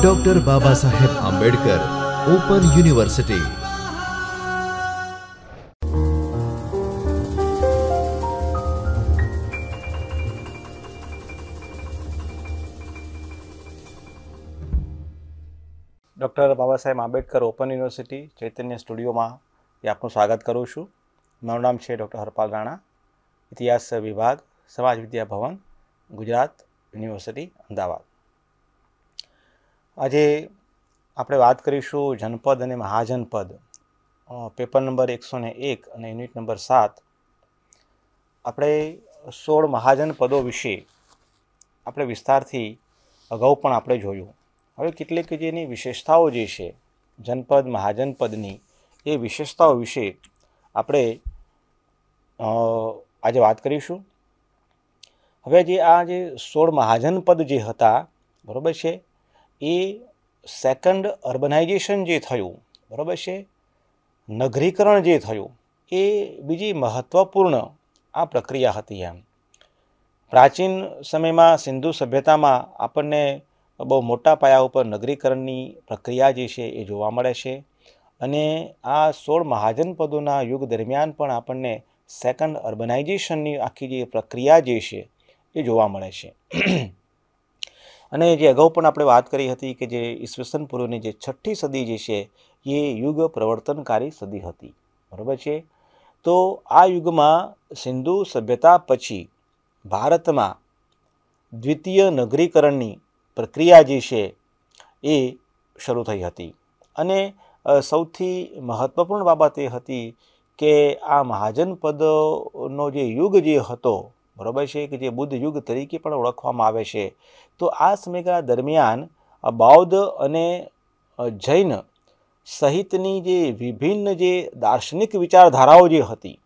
Doctor Baba Saheb Ambedkar open university. Doctor Baba Saheb Ambedkar open university चैतन्य studio में आपनु स्वागत करूँ छूँ। मारू नाम है डॉक्टर हरपाल राणा, इतिहास विभाग, समाज विद्या भवन, गुजरात यूनिवर्सिटी अमदावाद। आज આપણે વાત કરીશું જનપદ અને મહાજનપદ, પેપર નંબર 101 અને યુનિટ નંબર 7। આપણે 16 મહાજનપદો વિશે આપણે વિસ્તારથી અગાઉ પણ આપણે જોયું। હવે કેટલીક જેની વિશેષતાઓ જે છે જનપદ મહાજનપદની, એ વિશેષતાઓ વિશે આપણે આજે વાત કરીશું। હવે જે આ જે 16 મહાજનપદ જે હતા, બરાબર છે, એ સેકન્ડ અર્બનાઇઝેશન જે થયું, બરાબર છે, નગરીકરણ જે થયું, એ બીજી મહત્વપૂર્ણ આ પ્રક્રિયા હતી। એમ પ્રાચીન સમયમાં સિંધુ સભ્યતામાં આપણને બહુ મોટા પાયા ઉપર નગરીકરણની પ્રક્રિયા જે છે એ જોવા મળે છે। અને આ 16 મહાજનપદોના યુગ દરમિયાન પણ આપણને સેકન્ડ અર્બનાઇઝેશનની આખી જે પ્રક્રિયા જે છે એ જોવા મળે છે। અને જે અગાઉ પણ આપણે વાત કરી હતી કે જે ઈસવીસન પૂર્વની જે 6ઠી સદી જે છે એ યુગ પ્રવર્તનકારી સદી હતી, બરાબર છે। તો આ યુગમાં સિંધુ સભ્યતા પછી ભારતમાં દ્વિતીય નગરીકરણની પ્રક્રિયા જે છે એ શરૂ થઈ હતી। અને સૌથી મહત્વપૂર્ણ બાબત એ હતી કે આ મહાજનપદનો જે યુગ જે હતો, બરાબર છે, કે જે બુદ્ધ યુગ તરીકે પણ ઓળખવામાં આવે છે। તો આ સમયગાળા દરમિયાન બૌદ્ધ અને જૈન સહિતની જે વિભિન્ન જે દાર્શનિક વિચારધારાઓ જે હતી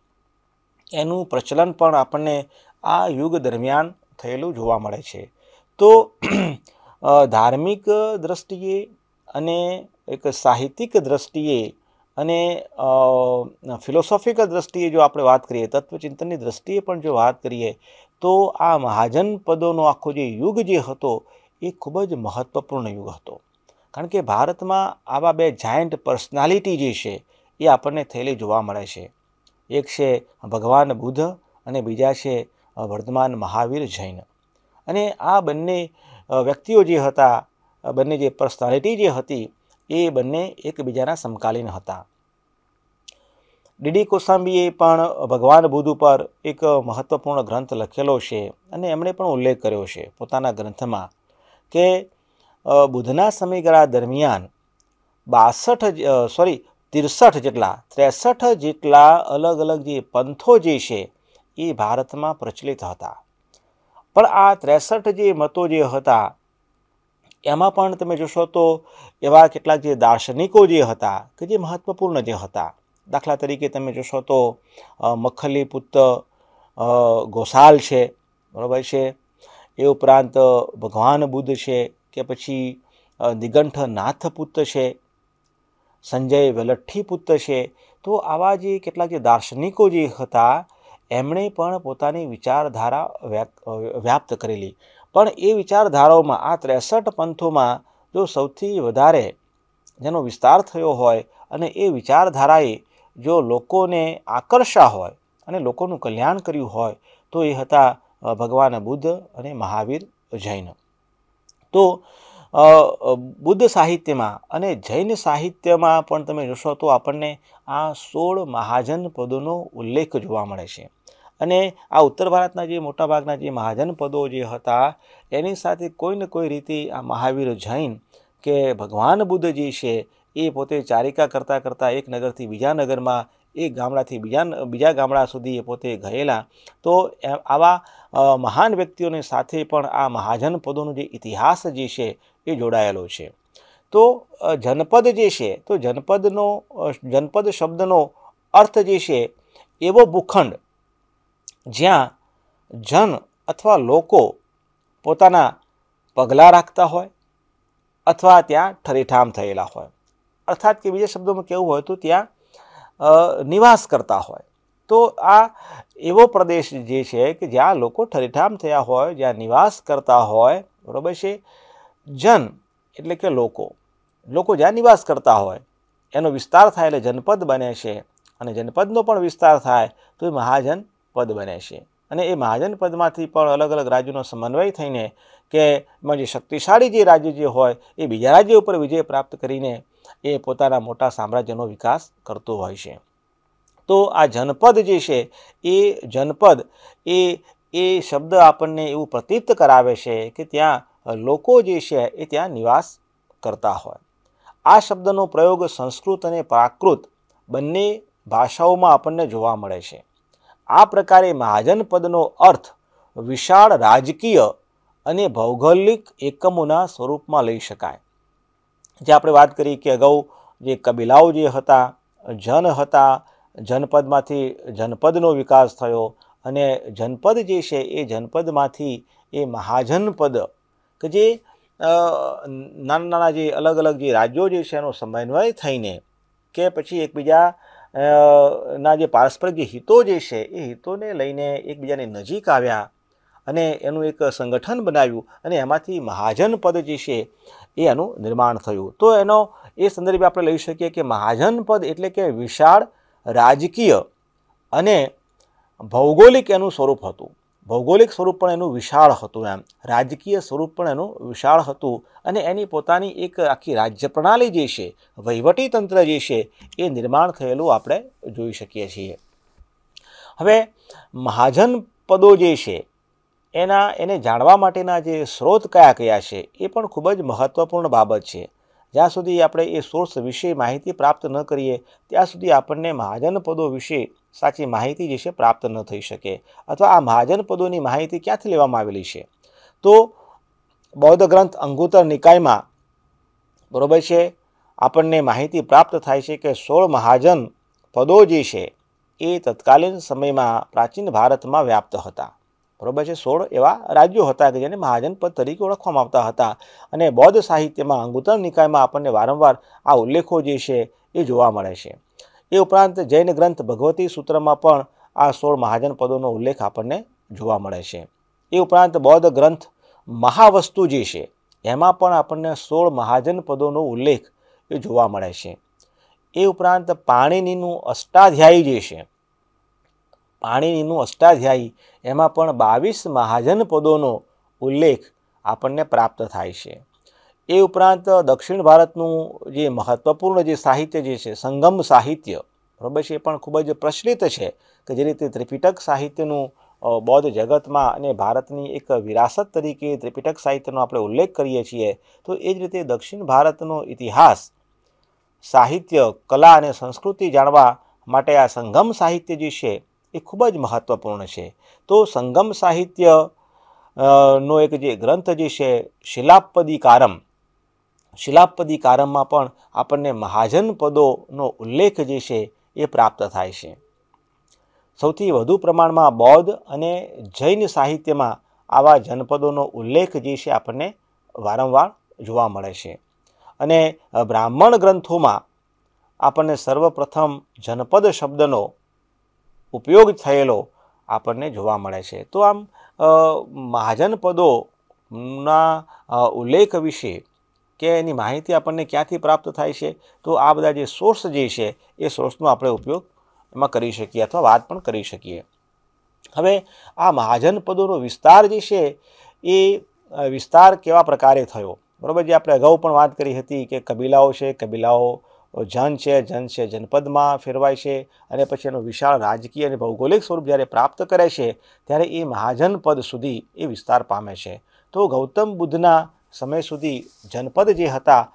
એનું પ્રચલન પણ આપણને આ યુગ દરમિયાન થયેલું જોવા મળે છે। તો ધાર્મિક દ્રષ્ટિએ અને એક સાહિત્યિક દ્રષ્ટિએ અને ફિલોસોફિકલ દ્રષ્ટિએ જો આપણે વાત કરીએ, તત્વચિંતનની દ્રષ્ટિએ પણ જો વાત કરીએ, તો આ મહાજનપદોનો આખો જે યુગ જે હતો એ ખૂબ જ મહત્વપૂર્ણ યુગ હતો। કારણ કે ભારતમાં આવા બે જાયન્ટ પર્સનાલિટી જે છે એ આપણને થયેલી જોવા મળે છે। એક છે ભગવાન બુદ્ધ અને બીજા છે વર્ધમાન મહાવીર જૈન। અને આ બંને વ્યક્તિઓ જે હતા, બંને જે પર્સનાલિટી જે હતી, એ બંને એકબીજાના સમકાલીન હતા। ડીડી કોસાંબીએ પણ ભગવાન બુદ્ધ ઉપર એક મહત્વપૂર્ણ ગ્રંથ લખેલો છે અને એમણે પણ ઉલ્લેખ કર્યો છે પોતાના ગ્રંથમાં કે બુદ્ધના સમયગાળા દરમિયાન 63 જેટલા અલગ અલગ જે પંથો જે છે એ ભારતમાં પ્રચલિત હતા। પણ આ 63 જે મતો જે હતા એમાં પણ તમે જોશો તો એવા કેટલાક જે દાર્શનિકો જે હતા કે જે મહત્વપૂર્ણ જે હતા। દાખલા તરીકે તમે જોશો તો મખલીપુત્ત ગોસાલ છે, બરાબર છે, એ ઉપરાંત ભગવાન બુદ્ધ છે, કે પછી દિગંઠ નાથપુત્ત છે, સંજય વેલઠ્ઠીપુત્ત છે। તો આવા જે કેટલાક જે દાર્શનિકો જે હતા એમણે પણ પોતાની વિચારધારા વ્યાપ્ત કરેલી। પણ એ વિચારધારાઓમાં આ 63 પંથોમાં જો સૌથી વધારે જેનો વિસ્તાર થયો હોય અને એ વિચારધારાએ જો લોકોને આકર્ષા હોય અને લોકોનું કલ્યાણ કર્યું હોય તો એ હતા ભગવાન બુદ્ધ અને મહાવીર જૈન। તો બુદ્ધ સાહિત્યમાં અને જૈન સાહિત્યમાં પણ તમે જોશો તો આપણને આ 16 મહાજનપદોનો ઉલ્લેખ જોવા મળે છે। અને આ ઉત્તર ભારતના જે મોટાભાગના જે મહાજનપદો જે હતા એની સાથે કોઈ ને કોઈ રીતે આ મહાવીર જૈન કે ભગવાન બુદ્ધ જે છે એ પોતે ચારિકા કરતાં કરતાં એક નગરથી બીજા નગરમાં, એક ગામડાથી બીજા ગામડા સુધી એ પોતે ગયેલા। તો આવા મહાન વ્યક્તિઓની સાથે પણ આ મહાજનપદોનો જે ઇતિહાસ જે છે એ જોડાયેલો છે। તો જનપદ જે છે, તો જનપદ શબ્દનો અર્થ જે છે એવો ભૂખંડ જ્યાં જન અથવા લોકો પોતાના પગલાં રાખતા હોય અથવા ત્યાં ઠરેઠામ થયેલા હોય, અર્થાત કે બીજા શબ્દોમાં કહેવું હોય તો ત્યાં નિવાસ કરતા હોય। તો આ એવો પ્રદેશ જે છે કે જ્યાં લોકો ઠરેઠામ થયા હોય, જ્યાં નિવાસ કરતા હોય બરાબર છે. જન એટલે કે લોકો, લોકો જ્યાં નિવાસ કરતા હોય એનો વિસ્તાર થાય એટલે જનપદ બને છે, અને જનપદનો પણ વિસ્તાર થાય તો એ મહાજનપદ બને છે. અને એ મહાજનપદમાંથી પણ અલગ અલગ રાજ્યોનો સમન્વય થઈને કે એમાં જે શક્તિશાળી જે રાજ્ય જે હોય એ બીજા રાજ્ય ઉપર વિજય પ્રાપ્ત કરીને એ પોતાના મોટા સામ્રાજ્યનો વિકાસ કરતો હોય છે. તો આ જનપદ જે છે એ જનપદ એ શબ્દ આપણને એવું પ્રતીત કરાવે છે કે ત્યાં લોકો જે છે એ ત્યાં નિવાસ કરતા હોય. આ શબ્દનો પ્રયોગ સંસ્કૃત અને પ્રાકૃત બંને ભાષાઓમાં આપણને જોવા મળે છે. આ પ્રકારે મહાજનપદનો અર્થ વિશાળ રાજકીય અને ભૌગોલિક એકમોના સ્વરૂપમાં લઈ શકાય. જે આપણે વાત કરી કે અગાઉ જે કબીલાઓ જે હતા, જન હતા, જનપદમાંથી જનપદનો વિકાસ થયો, અને જનપદ જે છે એ જનપદમાંથી એ મહાજનપદ કે જે નાના નાના જે અલગ અલગ જે રાજ્યો જે છે એનો સમન્વય થઈને કે પછી એકબીજા ના જે પારસ્પરિક જે હિતો જે છે એ હિતોને લઈને એકબીજાની નજીક આવ્યા અને એનું એક સંગઠન બનાવ્યું અને એમાંથી મહાજનપદ જે છે એનું નિર્માણ થયું. તો એનો એ સંદર્ભે આપણે લઈ શકીએ કે મહાજનપદ એટલે કે વિશાળ રાજકીય અને ભૌગોલિક એનું સ્વરૂપ હતું. ભૌગોલિક સ્વરૂપ પણ એનું વિશાળ હતું, એમ રાજકીય સ્વરૂપ પણ એનું વિશાળ હતું, અને એની પોતાની એક આખી રાજ્ય પ્રણાલી જે છે, વહીવટી તંત્ર જે છે એ નિર્માણ થયેલું આપણે જોઈ શકીએ છીએ. હવે મહાજનપદો જે છે એને જાણવા માટેના જે સ્ત્રોત કયા કયા છે એ પણ ખૂબ જ મહત્વપૂર્ણ બાબત છે. જ્યાં સુધી આપણે એ સોર્સ વિશે માહિતી પ્રાપ્ત ન કરીએ ત્યાં સુધી આપણને મહાજનપદો વિશે સાચી માહિતી જે છે પ્રાપ્ત ન થઈ શકે. અથવા આ મહાજનપદોની માહિતી ક્યાંથી લેવામાં આવેલી છે? તો બૌદ્ધ ગ્રંથ અંગુત્તર નિકાયમાં બરોબર છે આપણને માહિતી પ્રાપ્ત થાય છે કે 16 મહાજન પદો જે છે એ તત્કાલીન સમયમાં પ્રાચીન ભારતમાં વ્યાપ્ત હતા. બરોબર છે, 16 એવા રાજ્યો હતા કે જેને મહાજનપદ તરીકે ઓળખવામાં આવતા હતા. અને બૌદ્ધ સાહિત્યમાં અંગુત્તર નિકાયમાં આપણને વારંવાર આ ઉલ્લેખો જે છે એ જોવા મળે છે. એ ઉપરાંત જૈન ગ્રંથ ભગવતી સૂત્રમાં પણ આ 16 મહાજનપદોનો ઉલ્લેખ આપણને જોવા મળે છે. એ ઉપરાંત બૌદ્ધ ગ્રંથ મહાવસ્તુ જે છે એમાં પણ આપણને 16 મહાજનપદોનો ઉલ્લેખ એ જોવા મળે છે. એ ઉપરાંત પાણિનીનું અષ્ટાધ્યાયી જે છે, પાણિનીનું અષ્ટાધ્યાયી એમાં પણ 22 મહાજનપદોનો ઉલ્લેખ આપણને પ્રાપ્ત થાય છે. એ ઉપરાંત દક્ષિણ ભારતનું જે મહત્વપૂર્ણ જે સાહિત્ય જે છે સંગમ સાહિત્ય, બરાબર છે, એ પણ ખૂબ જ પ્રચલિત છે કે જે રીતે ત્રિપિટક સાહિત્યનું બૌદ્ધ જગતમાં અને ભારતની એક વિરાસત તરીકે ત્રિપિટક સાહિત્યનો આપણે ઉલ્લેખ કરીએ છીએ, તો એ જ રીતે દક્ષિણ ભારતનો ઇતિહાસ, સાહિત્ય, કલા અને સંસ્કૃતિ જાણવા માટે આ સંગમ સાહિત્ય જે છે એ ખૂબ જ મહત્વપૂર્ણ છે. તો સંગમ સાહિત્ય નો એક જે ગ્રંથ જે છે શિલાપદીકારમમાં પણ આપણને મહાજનપદોનો ઉલ્લેખ જે છે એ પ્રાપ્ત થાય છે. સૌથી વધુ પ્રમાણમાં બૌદ્ધ અને જૈન સાહિત્યમાં આવા જનપદોનો ઉલ્લેખ જે છે આપણને વારંવાર જોવા મળે છે. અને બ્રાહ્મણ ગ્રંથોમાં આપણને સર્વપ્રથમ જનપદ શબ્દનો ઉપયોગ થયેલો આપણને જોવા મળે છે. તો આમ મહાજનપદોના ઉલ્લેખ વિશે કે એની માહિતી આપણને ક્યાંથી પ્રાપ્ત થાય છે? તો આ બધા જે સોર્સ જે છે એ સોર્સનો આપણે ઉપયોગ એમાં કરી શકીએ અથવા વાત પણ કરી શકીએ. હવે આ મહાજનપદોનો વિસ્તાર જે છે એ વિસ્તાર કેવા પ્રકારે થયો? બરાબર, જે આપણે અગાઉ પણ વાત કરી હતી કે કબીલાઓ છે, કબીલાઓ જન છે, જનપદમાં ફેરવાય છે, અને પછી એનું વિશાળ રાજકીય અને ભૌગોલિક સ્વરૂપ જ્યારે પ્રાપ્ત કરે છે ત્યારે એ મહાજનપદ સુધી એ વિસ્તાર પામે છે. તો ગૌતમ બુદ્ધના સમય સુધી જનપદ જે હતા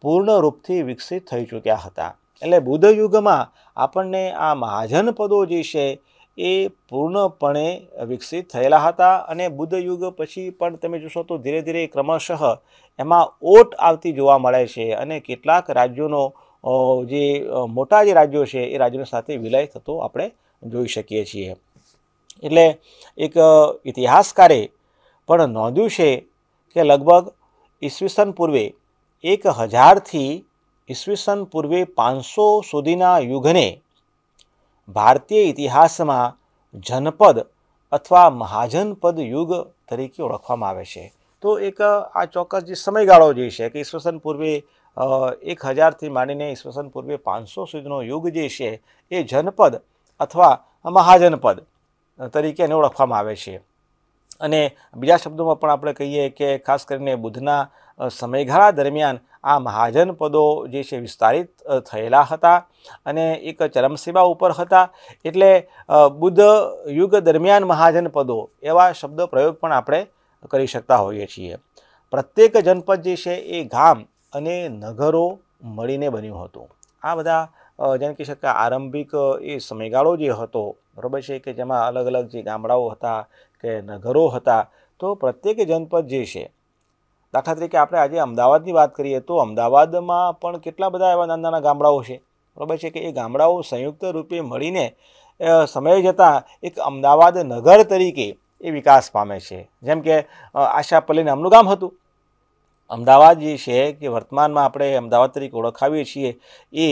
પૂર્ણ રૂપથી વિકસિત થઈ ચૂક્યા હતા. એટલે બુદ્ધ યુગમાં આપણને આ મહાજનપદો જે છે એ પૂર્ણપણે વિકસિત થયેલા હતા. અને બુદ્ધ યુગ પછી પણ તમે જોશો તો ધીરે ધીરે ક્રમશઃ એમાં ઓટ આવતી જોવા મળે છે, અને કેટલાક રાજ્યોનો જે મોટા જે રાજ્યો છે એ રાજ્યો સાથે વિલય થતો આપણે જોઈ શકીએ છીએ. એટલે એક ઇતિહાસકારે પણ નોંધ્યું છે કે લગભગ ઈસવીસન પૂર્વે 1000 થી ઈસવીસન પૂર્વે 500 સુધીના યુગને ભારતીય ઇતિહાસમાં જનપદ અથવા મહાજનપદ યુગ તરીકે ઓળખવામાં આવે છે. તો એક આ ચોક્કસ જે સમયગાળો જે છે કે ઈસવીસન પૂર્વે 1000થી માંડીને ઈસવીસન પૂર્વે 500 સુધીનો યુગ જે છે એ જનપદ અથવા મહાજનપદ તરીકે ઓળખવામાં આવે છે. અને બીજા શબ્દોમાં પણ આપણે કહીએ કે ખાસ કરીને બુદ્ધના સમયગાળા દરમિયાન આ મહાજનપદો જે છે વિસ્તારિત થયેલા હતા અને એક ચરમસીમા ઉપર હતા. એટલે બુદ્ધ યુગ દરમિયાન મહાજનપદો એવા શબ્દ પ્રયોગ પણ આપણે કરી શકતા હોઈએ છીએ. પ્રત્યેક જનપદ જે છે એ ગામ અને નગરો મળીને બન્યું હતું. આ બધા જેમ કહી શકાય આરંભિક એ સમયગાળો જે હતો, બરાબર છે, કે જેમાં અલગ અલગ જે ગામડાઓ હતા કે નગરો હતા. તો પ્રત્યેક જનપદ જે છે, દાખલા તરીકે આપણે આજે અમદાવાદની વાત કરીએ તો અમદાવાદમાં પણ કેટલા બધા એવા નાના નાના ગામડાઓ છે, બરાબર છે, કે એ ગામડાઓ સંયુક્ત રૂપે મળીને સમય જતાં એક અમદાવાદ નગર તરીકે એ વિકાસ પામે છે. જેમ કે આશાપલ્લી નામનું ગામ હતું. અમદાવાદ જે છે કે વર્તમાનમાં આપણે અમદાવાદ તરીકે ઓળખાવીએ છીએ એ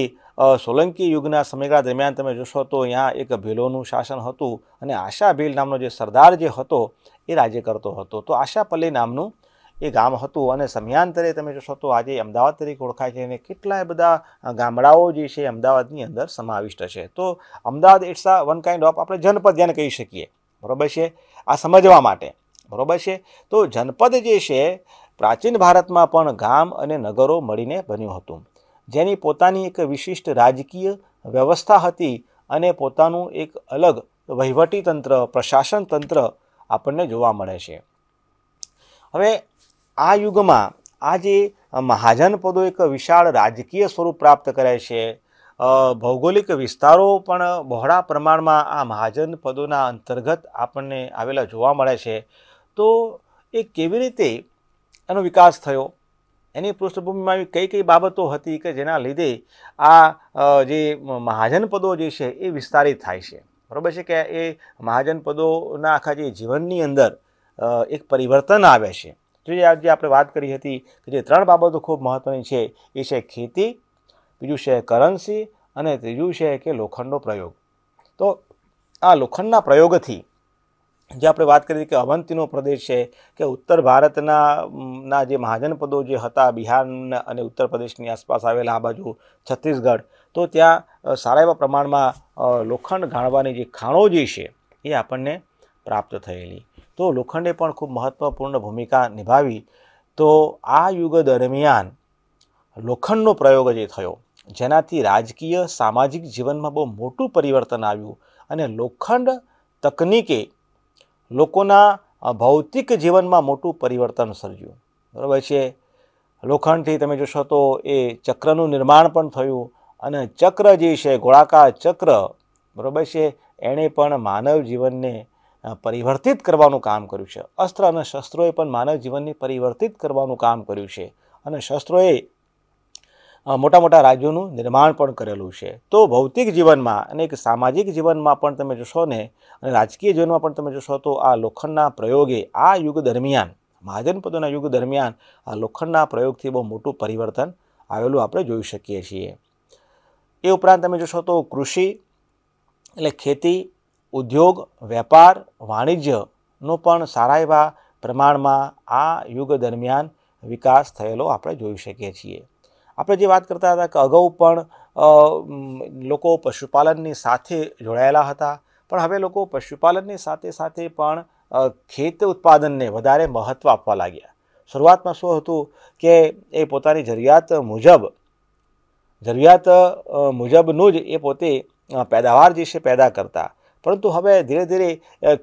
સોલંકી યુગના સમયગાળા દરમિયાન તમે જોશો તો અહીંયા એક ભીલોનું શાસન હતું અને આશા ભીલ નામનો જે સરદાર જે હતો એ રાજ્ય કરતો હતો. તો આશાપલ્લી નામનું એ ગામ હતું અને સમયાંતરે તમે જોશો તો આજે અમદાવાદ તરીકે ઓળખાય છે અને કેટલાય બધા ગામડાઓ જે છે અમદાવાદની અંદર સમાવિષ્ટ છે. તો અમદાવાદ ઇટ્સ આ વન કાઇન્ડ ઓફ આપણે જનપદ જેને કહી શકીએ, બરાબર છે, આ સમજવા માટે, બરાબર છે. તો જનપદ જે છે પ્રાચીન ભારતમાં પણ ગામ અને નગરો મળીને બન્યું હતું, જેની પોતાની એક વિશિષ્ટ રાજકીય વ્યવસ્થા હતી અને પોતાનું એક અલગ વહીવટી તંત્ર, પ્રશાસન તંત્ર આપણને જોવા મળે છે. હવે આ યુગમાં આ જે મહાજનપદો એક વિશાળ રાજકીય સ્વરૂપ પ્રાપ્ત કરે છે. ભૌગોલિક વિસ્તારો પણ બહોળા પ્રમાણમાં આ મહાજનપદોના અંતર્ગત આપણને આવેલા જોવા મળે છે. તો એ કેવી રીતે એનો વિકાસ થયો, એની પૃષ્ઠભૂમિમાં કઈ કઈ બાબતો હતી કે જેના લીધે આ જે મહાજનપદો જે છે એ વિસ્તારિત થાય છે, બરાબર છે, કે એ મહાજનપદોના આખા જે જીવનની અંદર એક પરિવર્તન આવે છે. જે આજે આપણે વાત કરી હતી કે જે ત્રણ બાબતો ખૂબ મહત્વની છે એ છે ખેતી, બીજું છે કરન્સી અને ત્રીજું છે કે લોખંડનો પ્રયોગ. તો આ લોખંડના પ્રયોગથી જે આપણે વાત કરી કે અવંતીનો પ્રદેશ છે કે ઉત્તર ભારતના જે મહાજનપદો જે હતા બિહાર અને ઉત્તર પ્રદેશની આસપાસ આવેલા આ બાજુ છત્તીસગઢ, તો ત્યાં સારા એવા પ્રમાણમાં લોખંડ ગાળવાની જે ખાણો જે છે એ આપણને પ્રાપ્ત થયેલી. તો લોખંડે પણ ખૂબ મહત્ત્વપૂર્ણ ભૂમિકા નિભાવી. તો આ યુગ દરમિયાન લોખંડનો પ્રયોગ જે થયો જેનાથી રાજકીય સામાજિક જીવનમાં બહુ મોટું પરિવર્તન આવ્યું અને લોખંડ તકનીકે લોકોના ભૌતિક જીવનમાં મોટું પરિવર્તન સર્જ્યું, બરાબર છે. લોખંડથી તમે જોશો તો એ ચક્રનું નિર્માણ પણ થયું અને ચક્ર જે છે ગોળાકાર ચક્ર, બરાબર છે, એણે પણ માનવ જીવનને પરિવર્તિત કરવાનું કામ કર્યું છે. અસ્ત્ર અને શસ્ત્રોએ પણ માનવ જીવનને પરિવર્તિત કરવાનું કામ કર્યું છે અને શસ્ત્રોએ મોટા મોટા રાજ્યોનું નિર્માણ પણ કરેલું છે. તો ભૌતિક જીવનમાં અને એક સામાજિક જીવનમાં પણ તમે જોશો ને અને રાજકીય જીવનમાં પણ તમે જોશો તો આ લોખંડના પ્રયોગે આ યુગ દરમિયાન મહાજનપદોના યુગ દરમિયાન આ લોખંડના પ્રયોગથી બહુ મોટું પરિવર્તન આવેલું આપણે જોઈ શકીએ છીએ. એ ઉપરાંત તમે જોશો તો કૃષિ એટલે ખેતી, ઉદ્યોગ, વેપાર, વાણિજ્યનો પણ સારા એવા પ્રમાણમાં આ યુગ દરમિયાન વિકાસ થયેલો આપણે જોઈ શકીએ છીએ. આપણે જે વાત કરતા હતા કે અગાઉ પણ લોકો પશુપાલનની સાથે જોડાયેલા હતા, પણ હવે લોકો પશુપાલનની સાથે સાથે પણ ખેત ઉત્પાદનને વધારે મહત્ત્વ આપવા લાગ્યા. શરૂઆતમાં શું હતું કે એ પોતાની જરૂરિયાત મુજબનું જ એ પોતે પેદાવાર જે છે પેદા કરતા, પરંતુ હવે ધીરે ધીરે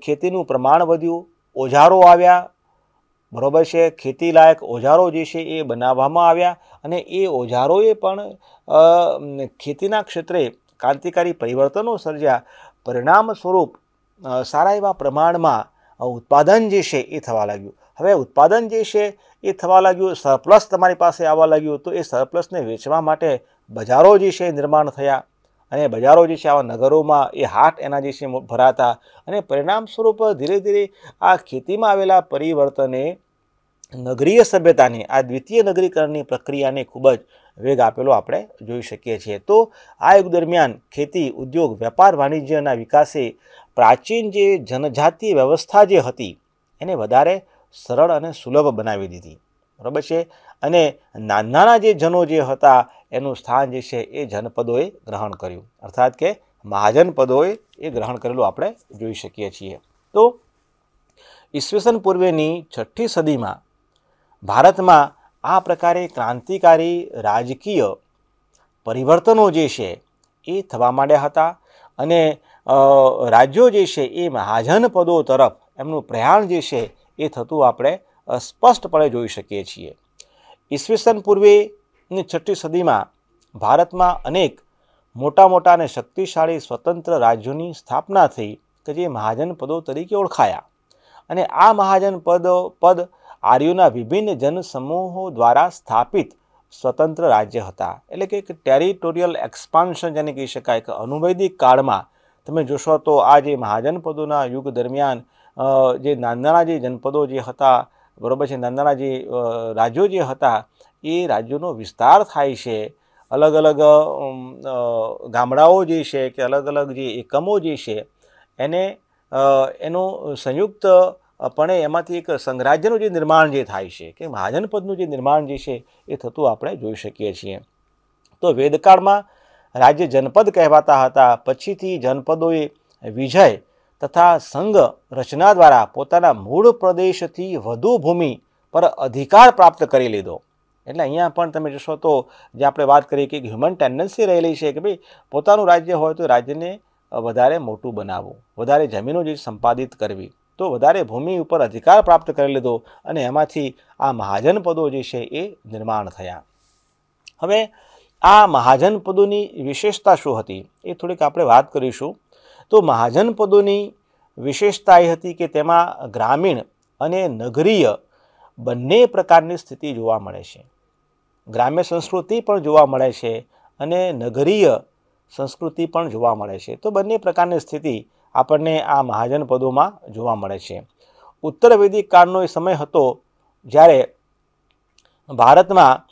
ખેતીનું પ્રમાણ વધ્યું, ઓજારો આવ્યા, બરાબર છે, ખેતી લાયક ઓજારો જે છે એ બનાવવામાં આવ્યા અને એ ઓજારોએ પણ ખેતીના ક્ષેત્રે ક્રાંતિકારી પરિવર્તનો સર્જ્યા. પરિણામ સ્વરૂપ સારા એવા પ્રમાણમાં ઉત્પાદન જે છે એ થવા લાગ્યું. હવે ઉત્પાદન જે છે એ થવા લાગ્યું, સરપ્લસ તમારી પાસે આવવા લાગ્યું, તો એ સરપ્લસને વેચવા માટે બજારો જે છે નિર્માણ થયા અને બજારો જે છે આવા નગરોમાં એ હાટ એના જે છે ભરાતા અને પરિણામ સ્વરૂપ ધીરે ધીરે આ ખેતીમાં આવેલા પરિવર્તને નગરીય સભ્યતાની આ દ્વિતીય નગરીકરણની પ્રક્રિયાને ખૂબ જ વેગ આપેલો આપણે જોઈ શકીએ છીએ. તો આ યુગ દરમિયાન ખેતી, ઉદ્યોગ, વેપાર, વાણિજ્યના વિકાસે પ્રાચીન જે જનજાતીય વ્યવસ્થા જે હતી એને વધારે સરળ અને સુલભ બનાવી દીધી, બરાબર છે. અને નાના જે જનો જે હતા એનું સ્થાન જે છે એ જનપદોએ ગ્રહણ કર્યું, અર્થાત કે મહાજનપદોએ એ ગ્રહણ કરેલું આપણે જોઈ શકીએ છીએ. તો ઈસવીસન પૂર્વેની 6ઠી સદીમાં ભારતમાં આ પ્રકારે ક્રાંતિકારી રાજકીય પરિવર્તનો જે છે એ થવા માંડ્યા હતા અને રાજ્યો જે છે એ મહાજનપદો તરફ એમનું પ્રયાણ જે છે એ થતું આપણે સ્પષ્ટપણે જોઈ શકીએ છીએ. ઈસવીસન પૂર્વેની 6ઠી સદીમાં ભારતમાં અનેક મોટા મોટા અને શક્તિશાળી સ્વતંત્ર રાજ્યોની સ્થાપના થઈ કે જે મહાજનપદો તરીકે ઓળખાયા. અને આ મહાજનપદ આર્યોના વિભિન્ન જનસમૂહો દ્વારા સ્થાપિત સ્વતંત્ર રાજ્ય હતા. એટલે કે ટેરિટોરિયલ એક્સપાન્શન જેને કહી શકાય કે અનુવૈદિક કાળમાં તમે જોશો તો આ જે મહાજનપદોના યુગ દરમિયાન જે નાના જે જનપદો જે હતા, બરાબર છે, નાના જે રાજ્યો જે હતા એ રાજ્યોનો વિસ્તાર થાય છે. અલગ અલગ ગામડાઓ જે છે કે અલગ અલગ જે એકમો જે છે એને એનું સંયુક્તપણે એમાંથી એક સંઘરાજ્યનું જે નિર્માણ જે થાય છે કે મહાજનપદનું જે નિર્માણ જે છે એ થતું આપણે જોઈ શકીએ છીએ. તો વેદકાળમાં રાજ્ય જનપદ કહેવાતા હતા. પછીથી જનપદોએ વિજય તથા સંઘ રચના દ્વારા પોતાના મૂળ પ્રદેશથી વધુ ભૂમિ પર અધિકાર પ્રાપ્ત કરી લીધો. એટલે અહીંયા પણ તમે જોશો તો જે આપણે વાત કરીએ કે હ્યુમન ટેન્ડન્સી રહેલી છે કે ભાઈ પોતાનું રાજ્ય હોય તો રાજ્યને વધારે મોટું બનાવવું, વધારે જમીનો જે સંપાદિત કરવી, તો વધારે ભૂમિ ઉપર અધિકાર પ્રાપ્ત કરી લીધો અને એમાંથી આ મહાજનપદો જે છે એ નિર્માણ થયા. હવે આ મહાજનપદોની વિશેષતા શું હતી એ થોડીક આપણે વાત કરીશું. તો મહાજનપદોની વિશેષતા એ હતી કે તેમાં ગ્રામીણ અને નગરીય બંને પ્રકારની સ્થિતિ જોવા મળે છે. ગ્રામ્ય સંસ્કૃતિ પણ જોવા મળે છે અને નગરીય સંસ્કૃતિ પણ જોવા મળે છે. તો બંને પ્રકારની સ્થિતિ આપણને આ મહાજનપદોમાં જોવા મળે છે. ઉત્તર વૈદિક કાળનો એ સમય હતો જ્યારે ભારતમાં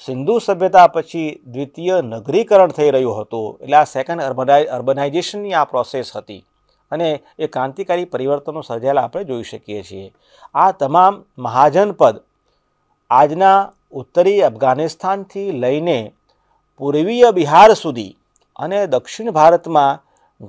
સિંધુ સભ્યતા પછી દ્વિતીય નગરીકરણ થઈ રહ્યું હતું. એટલે આ સેકન્ડ અર્બનાઇઝેશનની આ પ્રોસેસ હતી અને એ ક્રાંતિકારી પરિવર્તનો સર્જાયેલા આપણે જોઈ શકીએ છીએ. આ તમામ મહાજનપદ આજના ઉત્તરી અફઘાનિસ્તાનથી લઈને પૂર્વીય બિહાર સુધી અને દક્ષિણ ભારતમાં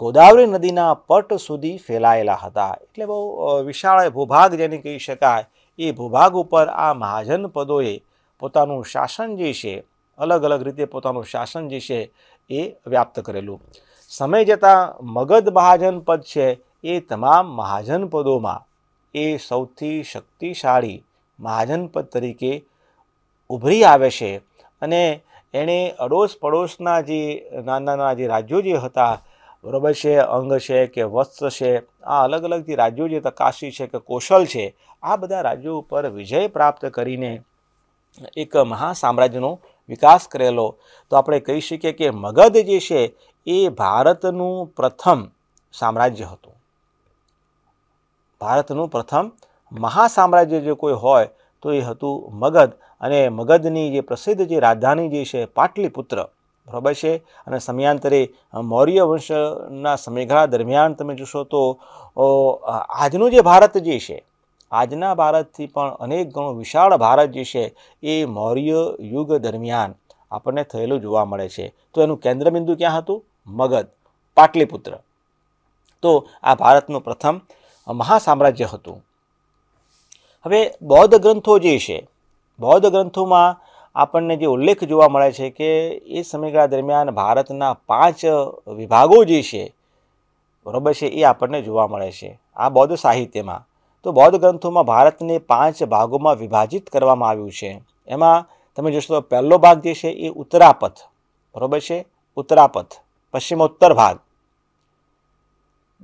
ગોદાવરી નદીના પટ સુધી ફેલાયેલા હતા. એટલે બહુ વિશાળ ભૂભાગ જેને કહી શકાય એ ભૂભાગ ઉપર આ મહાજનપદોએ પોતાનું શાસન જે છે અલગ અલગ રીતે પોતાનું શાસન જે છે એ વ્યાપ્ત કરેલું. સમય જતાં મગધ મહાજનપદ છે એ તમામ મહાજનપદોમાં એ સૌથી શક્તિશાળી મહાજનપદ તરીકે ઉભરી આવે છે અને એણે અડોશ પડોશના જે નાના જે રાજ્યો જે હતા, બરાબર છે, અંગ છે કે વત્સ છે, આ અલગ અલગ જે રાજ્યો જે કાશી છે કે કૌશલ છે, આ બધા રાજ્યો ઉપર વિજય પ્રાપ્ત કરીને એક મહાસામ્રાજ્યનો વિકાસ કરેલો. તો આપણે કહી શકીએ કે મગધ જે છે એ ભારતનું પ્રથમ સામ્રાજ્ય હતું. ભારતનું પ્રથમ મહાસામ્રાજ્ય જો કોઈ હોય તો એ હતું મગધ. અને મગધની જે પ્રસિદ્ધ જે રાજધાની જે છે પાટલીપુત્ર, બરાબર છે, અને સમયાંતરે મૌર્ય વંશના સમયગાળા દરમિયાન તમે જોશો તો આજનું જે ભારત જે છે, આજના ભારતથી પણ અનેક ગણું વિશાળ ભારત જે છે એ મૌર્ય યુગ દરમિયાન આપણને થયેલું જોવા મળે છે. તો એનું કેન્દ્રબિંદુ ક્યાં હતું? મગધ, પાટલીપુત્ર. તો આ ભારતનું પ્રથમ મહાસામ્રાજ્ય હતું. હવે બૌદ્ધ ગ્રંથો જે છે, બૌદ્ધ ગ્રંથોમાં આપણને જે ઉલ્લેખ જોવા મળે છે કે એ સમયગાળા દરમિયાન ભારતના 5 વિભાગો જે છે, બરાબર છે, એ આપણને જોવા મળે છે આ બૌદ્ધ સાહિત્યમાં. તો બૌદ્ધ ગ્રંથોમાં ભારતને 5 ભાગોમાં વિભાજિત કરવામાં આવ્યું છે. એમાં તમે જોશો તો પહેલો ભાગ જે છે એ ઉત્તરાપથ, બરાબર છે, ઉત્તરાપથ પશ્ચિમોત્તર ભાગ.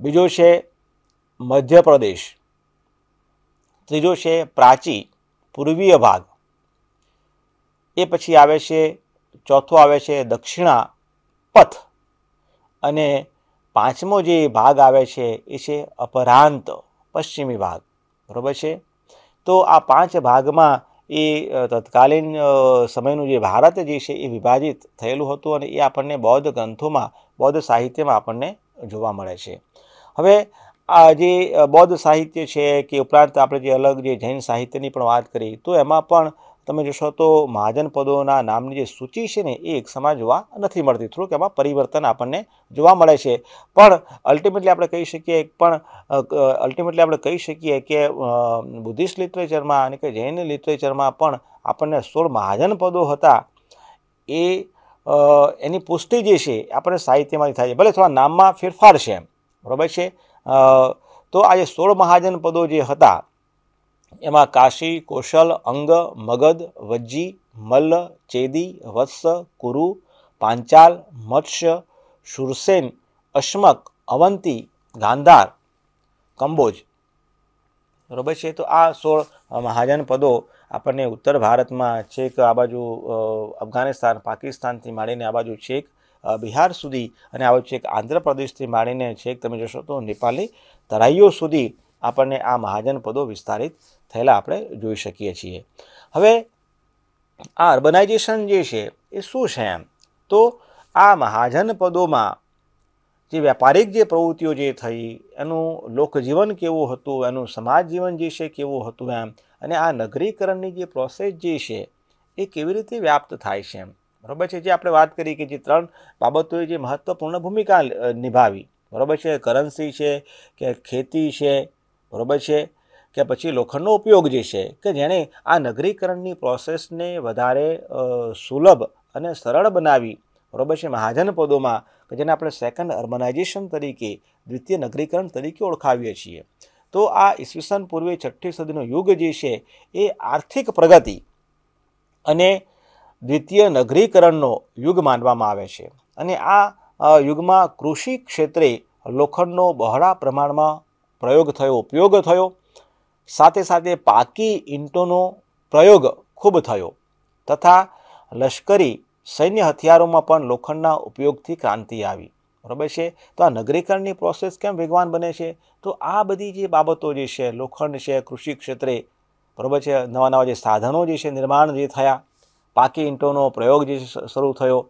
બીજો છે મધ્યપ્રદેશ. ત્રીજો છે પ્રાચી પૂર્વીય ભાગ. એ પછી આવે છે, ચોથો આવે છે દક્ષિણા પથ. અને 5મો જે ભાગ આવે છે એ છે અપરાંત પશ્ચિમી ભાગ, બરાબર છે. તો આ 5 ભાગમાં એ તત્કાલીન સમયનું જે ભારત જે છે એ વિભાજિત થયેલું હતું અને એ આપણને બૌદ્ધ ગ્રંથોમાં, બૌદ્ધ સાહિત્યમાં આપણને જોવા મળે છે. હવે આ જે બૌદ્ધ સાહિત્ય છે કે ઉપરાંત આપણે જે અલગ જે જૈન સાહિત્યની પણ વાત કરી તો એમાં પણ તમે જોશો તો મહાજન પદોના નામની જે સૂચિ છે ને એ એક સમાજ જોવા નથી મળતી. થોડુંક એમાં પરિવર્તન આપણને જોવા મળે છે. પણ અલ્ટિમેટલી આપણે કહી શકીએ કે બુદ્ધિસ્ટ લિટરેચરમાં અને કે જૈન લિટરેચરમાં પણ આપણને 16 મહાજન પદો હતા એ એની પુષ્ટિ જે છે આપણને સાહિત્યમાંથી થાય છે. ભલે થોડા નામમાં ફેરફાર છે, બરાબર છે. તો આ જે 16 મહાજન પદો જે હતા એમાં કાશી, કૌશલ, અંગ, મગધ, વજ્જી, મલ્લ, ચેદી, વત્સ, કુરુ, પાંચાલ, મત્સ્ય, શૂરસેન, અશ્મક, અવંતી, ગાંધાર, કંબોજ, બરાબર છે. તો આ 16 મહાજન પદો આપણને ઉત્તર ભારતમાં છેક આ બાજુ અફઘાનિસ્તાન, પાકિસ્તાનથી માંડીને આ બાજુ છેક બિહાર સુધી અને આ બાજુ છેક આંધ્રપ્રદેશથી માંડીને છેક તમે જોશો તો નેપાળી તરાઈઓ સુધી આપણને આ મહાજન પદો વિસ્તારિત થયેલા આપણે જોઈ શકીએ છીએ. હવે આ અર્બનાઇઝેશન જે છે એ શું છે એમ તો આ મહાજન પદોમાં જે વ્યાપારિક જે પ્રવૃત્તિઓ જે થઈ એનું લોકજીવન કેવું હતું, એનું સમાજ જીવન જે છે કેવું હતું એમ, અને આ નગરીકરણની જે પ્રોસેસ જે છે એ કેવી રીતે વ્યાપ્ત થાય છે એમ, બરાબર છે. જે આપણે વાત કરી કે જે 3 બાબતોએ જે મહત્વપૂર્ણ ભૂમિકા નિભાવી, બરાબર છે. કરન્સી છે કે ખેતી છે, બરાબર છે, કે પછી લોખંડનો ઉપયોગ જે છે કે જેણે આ નગરીકરણની પ્રોસેસને વધારે સુલભ અને સરળ બનાવી, બરાબર છે, મહાજન પદોમાં, કે જેને આપણે સેકન્ડ અર્બનાઇઝેશન તરીકે, દ્વિતીય નગરીકરણ તરીકે ઓળખાવીએ છીએ. તો આ ઈસવીસન પૂર્વે 6ઠ્ઠી સદીનો યુગ જે છે એ આર્થિક પ્રગતિ અને દ્વિતીય નગરીકરણનો યુગ માનવામાં આવે છે. અને આ યુગમાં કૃષિ ક્ષેત્રે લોખંડનો બહોળા પ્રમાણમાં ઉપયોગ થયો. સાથે સાથે પાકી ઈંટોનો પ્રયોગ ખૂબ થયો તથા લશ્કરી સૈન્ય હથિયારોમાં પણ લોખંડના ઉપયોગથી ક્રાંતિ આવી, બરાબર છે. તો આ નગરીકરણની પ્રોસેસ કેમ વેગવાન બને છે તો આ બધી જે બાબતો જે છે, લોખંડ છે, કૃષિ ક્ષેત્રે, બરાબર છે, નવા નવા જે સાધનો જે છે નિર્માણ જે થયા, પાકી ઈંટોનો પ્રયોગ જે શરૂ થયો,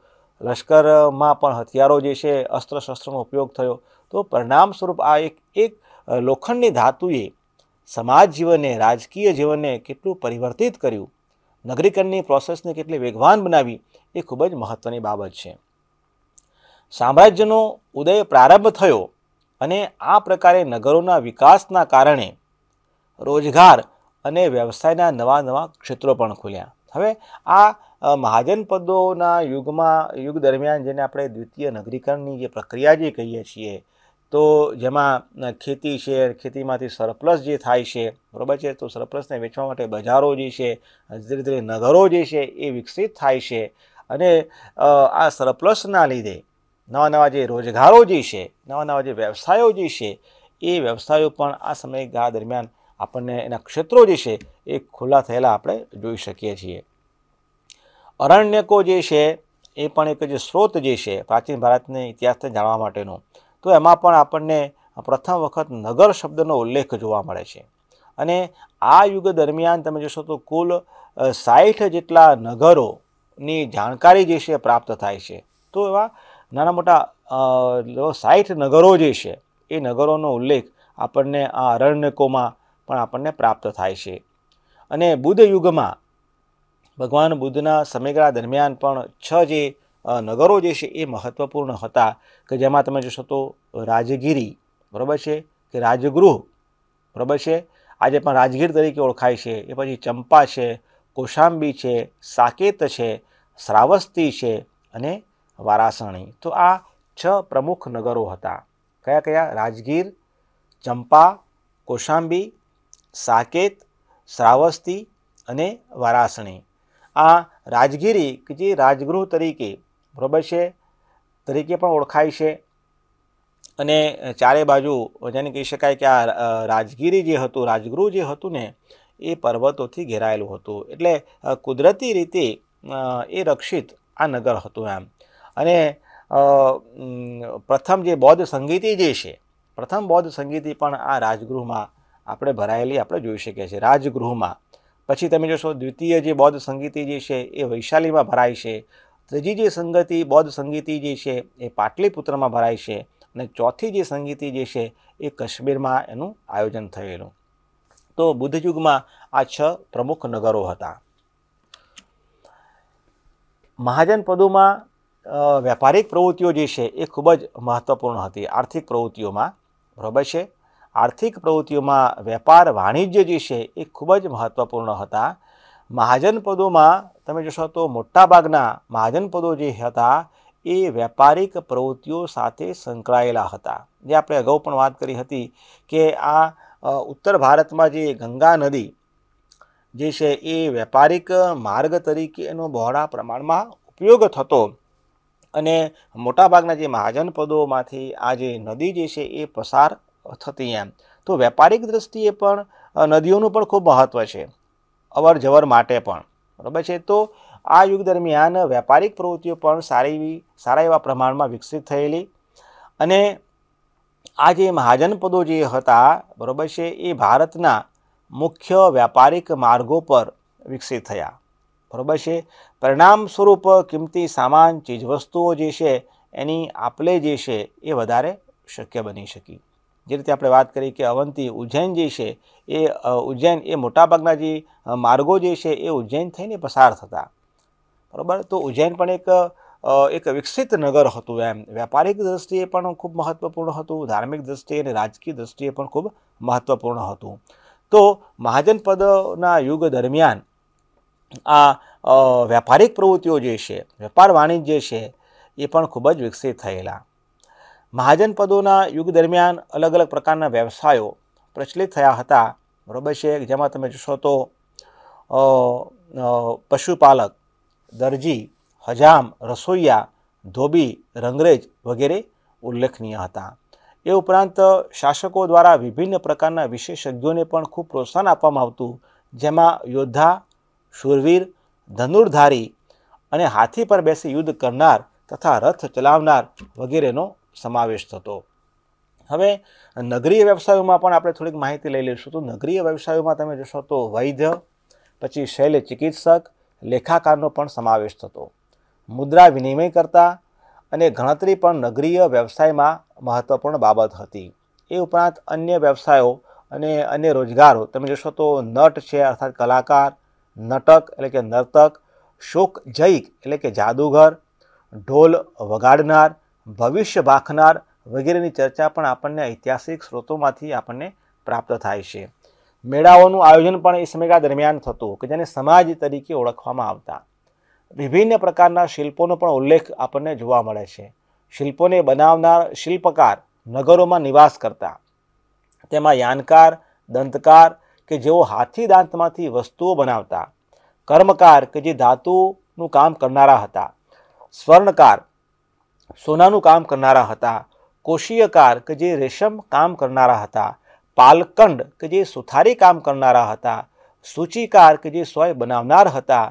લશ્કરમાં પણ હથિયારો જે છે, અસ્ત્ર શસ્ત્રનો ઉપયોગ થયો. તો પરિણામ સ્વરૂપ આ એક લોખંડની ધાતુએ સમાજ જીવનને, રાજકીય જીવનને કેટલું પરિવર્તિત કર્યું, નગરીકરણની પ્રોસેસને કેટલી વેગવાન બનાવી, એ ખૂબ જ મહત્વની બાબત છે. સામ્રાજ્યનો ઉદય પ્રારંભ થયો અને આ પ્રકારે નગરોના વિકાસના કારણે રોજગાર અને વ્યવસાયના નવા નવા ક્ષેત્રો પણ ખુલ્યા. હવે આ મહાજન પદોના યુગ દરમિયાન જેને આપણે દ્વિતીય નગરીકરણની જે પ્રક્રિયા જે કહીએ છીએ તો જેમાં ખેતી છે, ખેતીમાંથી સરપ્લસ જે થાય છે, બરાબર છે, તો સરપ્લસને વેચવા માટે બજારો જે છે, ધીરે ધીરે નગરો જે છે એ વિકસિત થાય છે. અને આ સરપ્લસના લીધે નવા નવા જે રોજગારો જે છે, નવા નવા જે વ્યવસાયો જે છે એ વ્યવસાયો પણ આ સમયગાળા દરમિયાન આપણને એના ક્ષેત્રો જે છે એ ખુલ્લા થયેલા આપણે જોઈ શકીએ છીએ. અરણ્યકો જે છે એ પણ એક જે સ્ત્રોત જે છે પ્રાચીન ભારતના ઇતિહાસને જાણવા માટેનો, તો એમાં પણ આપણને પ્રથમ વખત નગર શબ્દનો ઉલ્લેખ જોવા મળે છે. અને આ યુગ દરમિયાન તમે જોશો તો કુલ 60 જેટલા નગરોની જાણકારી જે છે પ્રાપ્ત થાય છે. તો એવા નાના મોટા 60 નગરો જે છે એ નગરોનો ઉલ્લેખ આપણને આ અરણ્યકોમાં પણ આપણને પ્રાપ્ત થાય છે. અને બુદ્ધ યુગમાં ભગવાન બુદ્ધના સમયગાળા દરમિયાન પણ 6 જે નગરો જે છે એ મહત્વપૂર્ણ હતા, કે જેમાં તમે જોશો તો રાજગીરી, બરાબર છે, કે રાજગૃહ, બરાબર છે, આજે પણ રાજગીર તરીકે ઓળખાય છે. એ પછી ચંપા છે, કૌશાંબી છે, સાકેત છે, શ્રાવસ્તી છે અને વારાસણી. તો આ 6 પ્રમુખ નગરો હતા. કયા કયા? રાજગીર, ચંપા, કૌશાંબી, સાકેત, શ્રાવસ્તી અને વારાસણી. આ રાજગીરી કે જે રાજગૃહ તરીકે, બરાબર છે, તરીકે પણ ઓળખાય છે. અને ચારે બાજુ જેને કહી શકાય કે આ રાજગીરી જે હતું, રાજગૃહ જે હતું ને એ પર્વતોથી ઘેરાયેલું હતું. એટલે કુદરતી રીતે એ રક્ષિત આ નગર હતું એમ. અને પ્રથમ જે બૌદ્ધ સંગીતિ જે છે, પ્રથમ બૌદ્ધ સંગીતિ પણ આ રાજગૃહમાં આપણે ભરાયેલી આપણે જોઈ શકીએ છીએ, રાજગૃહમાં. પછી તમે જોશો દ્વિતીય જે બૌદ્ધ સંગીતિ જે છે એ વૈશાલીમાં ભરાય છે. ત્રીજી જે બૌદ્ધ સંગીતિ જે છે એ પાટલીપુત્રમાં ભરાય છે. અને ચોથી જે સંગીતી જે છે એ કાશ્મીરમાં એનું આયોજન થયેલું. તો બુદ્ધ યુગમાં આ 6 પ્રમુખ નગરો હતા. મહાજનપદોમાં વ્યાપારિક પ્રવૃત્તિઓ જે છે એ ખૂબ જ મહત્વપૂર્ણ હતી આર્થિક પ્રવૃત્તિઓમાં, બરાબર છે. આર્થિક પ્રવૃત્તિઓમાં વેપાર વાણિજ્ય જે છે એ ખૂબ જ મહત્વપૂર્ણ હતા. મહાજનપદોમાં તમે જોશો તો મોટાભાગના મહાજનપદો જે હતા એ વ્યાપારિક પ્રવૃત્તિઓ સાથે સંકળાયેલા હતા. જે આપણે અગાઉ પણ વાત કરી હતી કે આ ઉત્તર ભારતમાં જે ગંગા નદી જે છે એ વ્યાપારિક માર્ગ તરીકે એનો બહોળા પ્રમાણમાં ઉપયોગ થતો અને મોટાભાગના જે મહાજનપદોમાંથી આ જે નદી જે છે એ પસાર થતી એમ. તો વ્યાપારિક દ્રષ્ટિએ પણ નદીઓનું પણ ખૂબ મહત્ત્વ છે અવર જવર માટે પણ, બરાબર છે. તો આ યુગ દરમિયાન વ્યાપારિક પ્રવૃત્તિઓ પણ સારા એવા પ્રમાણમાં વિકસિત થયેલી અને આ જે મહાજનપદો જે હતા, બરાબર છે, એ ભારતના મુખ્ય વ્યાપારિક માર્ગો પર વિકસિત થયા, બરાબર છે. પરિણામ સ્વરૂપ કિંમતી સામાન ચીજવસ્તુઓ જે છે એની આપલે જે છે એ વધારે શક્ય બની શકી. જે રીતે આપણે વાત કરી કે અવંતી ઉજ્જૈન જે છે એ મોટાભાગના જે માર્ગો જે છે એ ઉજ્જૈન થઈને પસાર થતા, બરાબર. તો ઉજ્જૈન પણ એક વિકસિત નગર હતું એમ. વ્યાપારિક દ્રષ્ટિએ પણ ખૂબ મહત્વપૂર્ણ હતું, ધાર્મિક દ્રષ્ટિએ અને રાજકીય દ્રષ્ટિએ પણ ખૂબ મહત્વપૂર્ણ હતું. તો મહાજનપદના યુગ દરમિયાન આ વ્યાપારિક પ્રવૃત્તિઓ જે છે, વેપાર વાણિજ્ય છે એ પણ ખૂબ જ વિકસિત થયેલા. મહાજનપદોના યુગ દરમિયાન અલગ અલગ પ્રકારના વ્યવસાયો પ્રચલિત થયા હતા, બરાબર છે. જેમાં તમે જોશો તો પશુપાલક, દરજી, હજામ, રસોઈયા, ધોબી, રંગરેજ વગેરે ઉલ્લેખનીય હતા. એ ઉપરાંત શાસકો દ્વારા વિભિન્ન પ્રકારના વિશેષજ્ઞોને પણ ખૂબ પ્રોત્સાહન આપવામાં આવતું, જેમાં યોદ્ધા, શૂરવીર, ધનુર્ધારી અને હાથી પર બેસી યુદ્ધ કરનાર તથા રથ ચલાવનાર વગેરેનો સમાવેશ થતો. હવે નગરીય વ્યવસાયોમાં પણ આપણે થોડીક માહિતી લઈ લઈશું. તો નગરીય વ્યવસાયોમાં તમે જોશો તો વૈદ્ય, પછી શૈલ્ય ચિકિત્સક, લેખાકારનો પણ સમાવેશ થતો. મુદ્રા વિનિમય કરતા અને ગણતરી પણ નગરીય વ્યવસાયમાં મહત્વપૂર્ણ બાબત હતી. એ ઉપરાંત અન્ય વ્યવસાયો અને અન્ય રોજગારો તમે જોશો તો નટ છે અર્થાત કલાકાર, નટક એટલે કે નર્તક, શોકજયિક એટલે કે જાદુગર, ઢોલ વગાડનાર, ભવિષ્ય ભાખનાર વગેરેની ચર્ચા પણ આપણને ઐતિહાસિક સ્ત્રોતોમાંથી આપણને પ્રાપ્ત થાય છે. મેળાઓનું આયોજન પણ એ સમયગાળા દરમિયાન થતું કે જેને સમાજ તરીકે ઓળખવામાં આવતા. વિભિન્ન પ્રકારના શિલ્પોનો પણ ઉલ્લેખ આપણને જોવા મળે છે. શિલ્પોને બનાવનાર શિલ્પકાર નગરોમાં નિવાસ કરતા. તેમાં યાનકાર, દંતકાર કે જેઓ હાથી દાંતમાંથી વસ્તુઓ બનાવતા, કર્મકાર કે જે ધાતુનું કામ કરનારા હતા, સ્વર્ણકાર સોનાનું કામ કરનારા હતા, કોશીયકાર કે જે રેશમ કામ કરનારા હતા, પાલકંડ કે જે સુથારી કામ કરનારા હતા, સૂચિકાર કે જે સોય બનાવનાર હતા,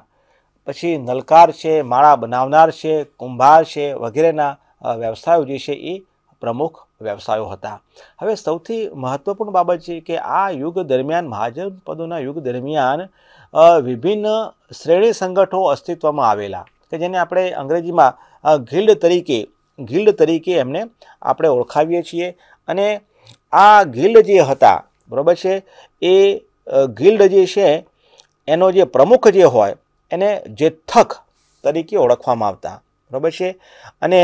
પછી નલકાર છે, માળા બનાવનાર છે, કુંભાર છે વગેરેના વ્યવસાયો જે છે એ પ્રમુખ વ્યવસાયો હતા. હવે સૌથી મહત્વપૂર્ણ બાબત છે કે આ યુગ દરમિયાન મહાજનપદોના યુગ દરમિયાન વિભિન્ન શ્રેણી સંગઠનો અસ્તિત્વમાં આવેલા કે જેને આપણે અંગ્રેજીમાં ગિલ્ડ તરીકે એમને આપણે ઓળખાવીએ છીએ. અને આ ગિલ્ડ જે હતા, બરાબર છે, એ ગિલ્ડ જે છે એનો જે પ્રમુખ જે હોય એને જેથક તરીકે ઓળખવામાં આવતા, બરાબર છે. અને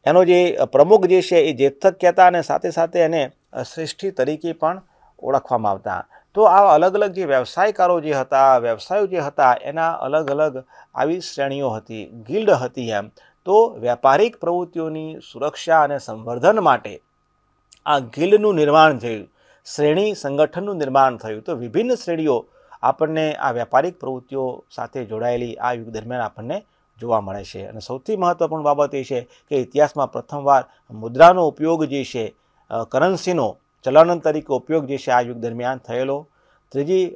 એનો જે પ્રમુખ જે છે એ જેથક કહેતા અને સાથે સાથે એને શ્રેષ્ઠી તરીકે પણ ઓળખવામાં આવતા. તો આ અલગ અલગ જે વ્યવસાયકારો જે હતા, વ્યવસાયો જે હતા એના અલગ અલગ આવી શ્રેણીઓ હતી, ગિલ્ડ હતી એમ. તો વ્યાપારિક પ્રવૃત્તિઓની સુરક્ષા અને સંવર્ધન માટે આ ગિલ્ડનું નિર્માણ થયું, શ્રેણી સંગઠનનું નિર્માણ થયું. તો વિભિન્ન શ્રેણીઓ આપણને આ વ્યાપારિક પ્રવૃત્તિઓ સાથે જોડાયેલી આ યુગ દરમિયાન આપણને જોવા મળે છે. અને સૌથી મહત્વપૂર્ણ બાબત એ છે કે ઇતિહાસમાં પ્રથમવાર મુદ્રાનો ઉપયોગ જે છે, કરન્સીનો ચલણ તરીકે ઉપયોગ જે છે આ યુગ દરમિયાન થયેલો. ત્રીજી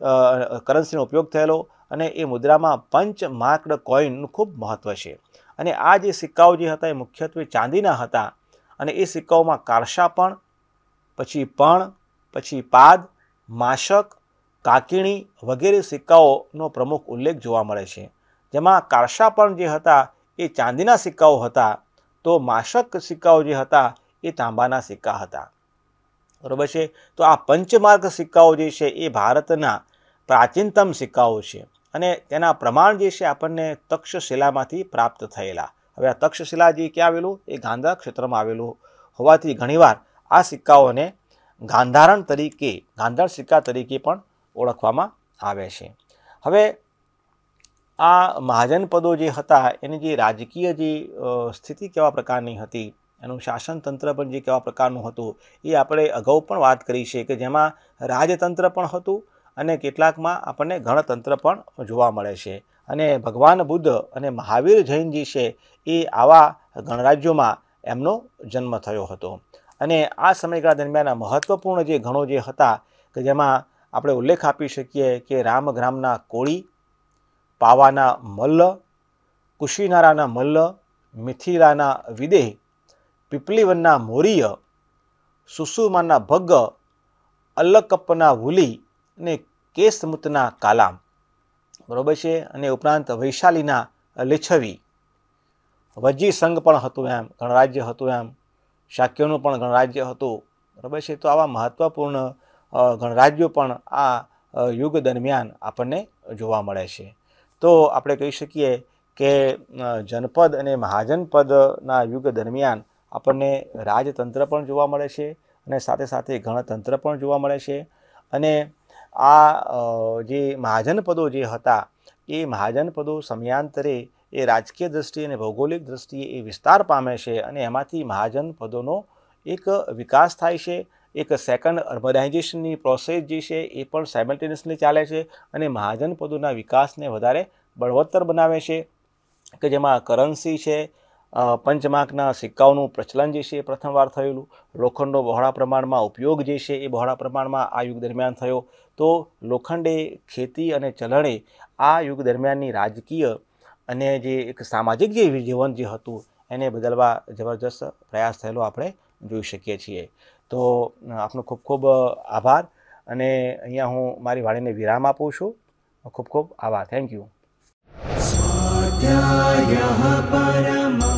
કરન્સીનો ઉપયોગ થયેલો અને એ મુદ્રામાં પંચ માર્કડ કોઈનનું ખૂબ મહત્ત્વ છે. અને આ જે સિક્કાઓ જે હતા એ મુખ્યત્વે ચાંદીના હતા અને એ સિક્કાઓમાં કારશાપણ, પછી પછી પાદ, માશક, કાકીણી વગેરે સિક્કાઓનો પ્રમુખ ઉલ્લેખ જોવા મળે છે. જેમાં કારશાપણ જે હતા એ ચાંદીના સિક્કાઓ હતા, તો માશક સિક્કાઓ જે હતા એ તાંબાના સિક્કા હતા, બરાબર છે। તો આ પંચમાર્ક સિક્કાઓ જે છે એ ભારતના પ્રાચીનતમ સિક્કાઓ છે અને તેના પ્રમાણ જે છે આપણને તક્ષશિલામાંથી પ્રાપ્ત થયેલા। હવે આ તક્ષશિલા જે ક્યાં આવેલું, એ ગાંધાર ક્ષેત્રમાં આવેલું હોવાથી ઘણીવાર આ સિક્કાઓને ગાંધારણ તરીકે, ગાંધાર સિક્કા તરીકે પણ ઓળખવામાં આવે છે। હવે આ મહાજનપદો જે હતા એની જે રાજકીય જે સ્થિતિ કેવા પ્રકારની હતી, એનું શાસનતંત્ર પણ જે કેવા પ્રકારનું હતું એ આપણે અગાઉ પણ વાત કરી છે કે જેમાં રાજતંત્ર પણ હતું અને કેટલાકમાં આપણને ગણતંત્ર પણ જોવા મળે છે। અને ભગવાન બુદ્ધ અને મહાવીર જૈનજી છે એ આવા ગણરાજ્યોમાં એમનો જન્મ થયો હતો। અને આ સમયગાળા દરમિયાન મહત્વપૂર્ણ જે ગણો જે હતા કે જેમાં આપણે ઉલ્લેખ આપી શકીએ કે રામગ્રામના કોળી, પાવાના મલ્લ, કુશીનારાના મલ્લ, મિથિલાના વિદેહ, પીપલીવનના મોરીય, સુસુમાના ભગ્ગ, અલ્લકપ્પના વુલી અને કેસમુતના કાલામ, બરાબર છે। અને ઉપરાંત વૈશાલીના લીછવી, વજી સંઘ પણ હતું એમ, ગણરાજ્ય હતું એમ, શાક્યનું પણ ગણરાજ્ય હતું, બરાબર છે। તો આવા મહત્વપૂર્ણ ગણરાજ્યો પણ આ યુગ દરમિયાન આપણને જોવા મળે છે। તો આપણે કહી શકીએ કે જનપદ અને મહાજનપદના યુગ દરમિયાન આપણને રાજતંત્ર પણ જોવા મળે છે અને સાથે સાથે ગણતંત્ર પણ જોવા મળે છે। અને આ જે મહાજનપદો જે હતા એ મહાજનપદો સમયાંતરે એ રાજકીય દ્રષ્ટિએ અને ભૌગોલિક દ્રષ્ટિએ એ વિસ્તાર પામે છે અને એમાંથી મહાજનપદોનો એક વિકાસ થાય છે। એક સેકન્ડ અર્બનાઇઝેશનની પ્રોસેસ જે છે એ પણ સાયમલ્ટેનિયસલી ચાલે છે અને મહાજનપદોના વિકાસને વધારે બળવત્તર બનાવે છે કે જેમાં કરન્સી છે, પંચમાર્કના સિક્કાઓનું પ્રચલન જે છે એ પ્રથમવાર થયેલું, લોખંડનો બહોળા પ્રમાણમાં ઉપયોગ જે છે એ બહોળા પ્રમાણમાં આ યુગ દરમિયાન થયો। તો લોખંડે, ખેતી અને ચલણે આ યુગ દરમિયાનની રાજકીય અને જે એક સામાજિક જે જીવન જે હતું એને બદલવા જબરજસ્ત પ્રયાસ થયેલો આપણે જોઈ શકીએ છીએ। તો આપનો ખૂબ ખૂબ આભાર અને અહીંયા હું મારી વાણીને વિરામ આપું છું। ખૂબ ખૂબ આભાર, થેન્ક યુ। स्वाध्यायः परमः